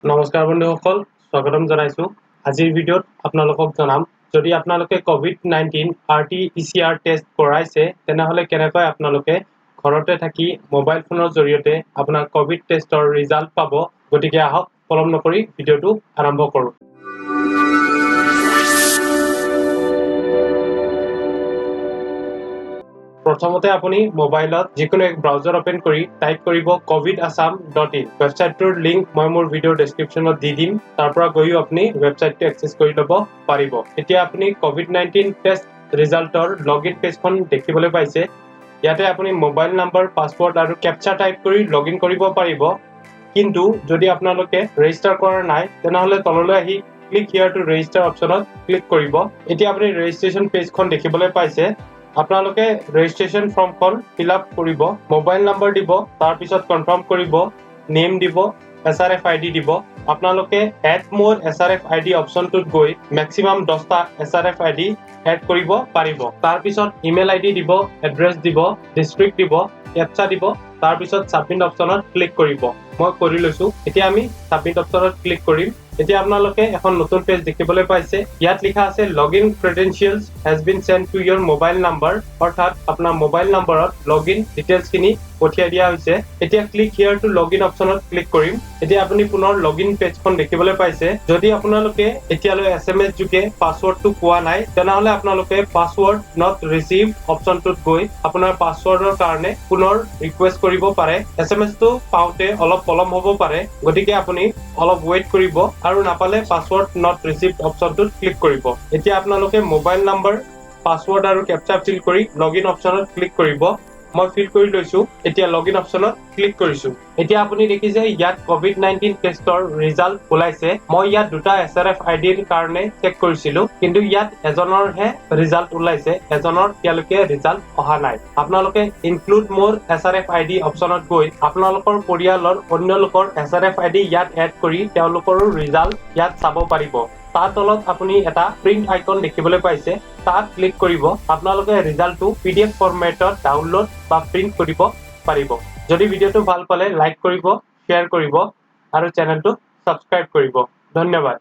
নমস্কাৰ বন্ধুসকল, স্বাগতম জনাইছো। আজিৰ ভিডিঅ'ত আপোনালোকক জনাম যদি আপোনালোকে কোভিড-19 RT-PCR টেষ্ট কৰাইছে তেনেহলে কেনেকৈ আপোনালোকে ঘৰতে থাকি মোবাইল ফোনৰ জৰিয়তে আপোনাৰ কোভিড টেষ্টৰ ৰিজাল্ট পাব। গতিকে আহক পলম নকৰি ভিডিঅ'টো আৰম্ভ কৰো। প্ৰথমতে আপুনি মোবাইলত যিকোনো এক ব্ৰাউজাৰ ওপেন কৰি টাইপ কৰিব covidassam.in। ৱেবছাইটটোৰ লিংক মই মোৰ ভিডিঅ'ৰ ডেসক্ৰিপচনত দি দিম, তাৰ পৰা গৈও আপুনি ৱেবছাইটটো এক্সেছ কৰি ল'ব পাৰিব। এতিয়া আপুনি কোভিড-19 টেষ্ট ৰিজাল্টৰ লগইন পেজখন দেখিবলৈ পাইছে। ইয়াতে আপুনি মোবাইল নাম্বাৰ, পাছৱৰ্ড আৰু কেপচা টাইপ কৰি লগইন কৰিব পাৰিব। কিন্তু যদি আপোনালোকে ৰেজিষ্টাৰ কৰা নাই তেনেহলে তললৈ আহি ক্লিক হিয়াৰ টু ৰেজিষ্টাৰ অপচনত ক্লিক কৰিব। এতিয়া আপুনি ৰেজিষ্ট্ৰেচন পেজখন দেখিবলৈ পাইছে। আপোনালোকে ৰেজিষ্ট্ৰেচন ফৰ্মখন ফিল আপ কৰিব, মোবাইল নাম্বাৰ দিব, তাৰ পিছত কনফাৰ্ম কৰিব, নেম দিব, SRF ID দিব। আপোনালোকে এড মোৰ SRF ID অপচনটোত গৈ মেক্সিমাম 10টা SRF ID এড কৰিব পাৰিব। তাৰ পিছত ইমেইল ID দিব, এড্ৰেছ দিব, ডিস্ট্ৰিক্ট দিব, কেপচা দিব, তাৰ পিছত সাবমিট অপচনত ক্লিক কৰিব। মই কৰি লৈছো। এতিয়া আমি সাবমিট অপচনত ক্লিক কৰিম। এতিয়া আপোনালোকে এখন নতুন পেজ দেখিবলৈ পাইছে। ইয়াত লিখা আছে login credentials has been sent to your mobile number, অৰ্থাৎ আপোনাৰ মোবাইল নাম্বাৰত লগইন ডিটেইলছ খিনি পঠিয়াই দিয়া হৈছে। এতিয়া ক্লিক হিয়াৰ টু লগইন অপচনত ক্লিক কৰিম। এতিয়া আপুনি পুনৰ লগইন পেজখন দেখিবলৈ পাইছে। যদি আপোনালোকে এতিয়ালৈ SMS যোগে পাছৱৰ্ডটো পোৱা নাই তেনেহলে আপোনালোকে পাছৱৰ্ড নট ৰিচিভ অপচনটোত গৈ আপোনাৰ পাছৱৰ্ডৰ কাৰণে পুনৰ ৰিকুৱেষ্ট কৰিব পাৰে। SMS টো পাওঁতে অলপ পলম হ'ব পাৰে, গতিকে আপুনি অলপ ৱেইট কৰিব আৰু নাপালে পাছৱৰ্ড নট ৰিচিভ অপচনটোত ক্লিক কৰিব। এতিয়া আপোনালোকে মোবাইল নাম্বাৰ, পাছৱৰ্ড আৰু কেপচা ফিল কৰি লগইন অপচনত ক্লিক কৰিব। মই ফিল কৰি লৈছো। এতিয়া লগইন অপচনত ক্লিক কৰিছো। এতিয়া আপুনি দেখিছে ইয়াত কোভিড-19 টেষ্টৰ ৰিজাল্ট ওলাইছে। মই ইয়াত দুটা SRF IDৰ কাৰণে চেক কৰিছিলো, কিন্তু ইয়াত এজনৰহে ৰিজাল্ট ওলাইছে, এজনৰ এতিয়ালৈকে ৰিজাল্ট অহা নাই। আপোনালোকে ইনক্লুড মোৰ SRF ID অপচনত গৈ আপোনালোকৰ পৰিয়ালৰ অন্য লোকৰ SRF ID ইয়াত এড কৰি তেওঁলোকৰো ৰিজাল্ট ইয়াত চাব পাৰিব। তাৰ তলত আপুনি এটা প্ৰিন্ট আইকন দেখিবলৈ পাইছে, তাত ক্লিক কৰিব। আপোনালোকে ৰিজাল্টটো PDF ফৰমেটত ডাউনলোড বা প্ৰিন্ট কৰিব পাৰিব। যদি ভিডিঅ'টো ভাল পালে লাইক কৰিব, শ্বেয়াৰ কৰিব আৰু চেনেলটো সাবস্ক্ৰাইব কৰিব। ধন্যবাদ।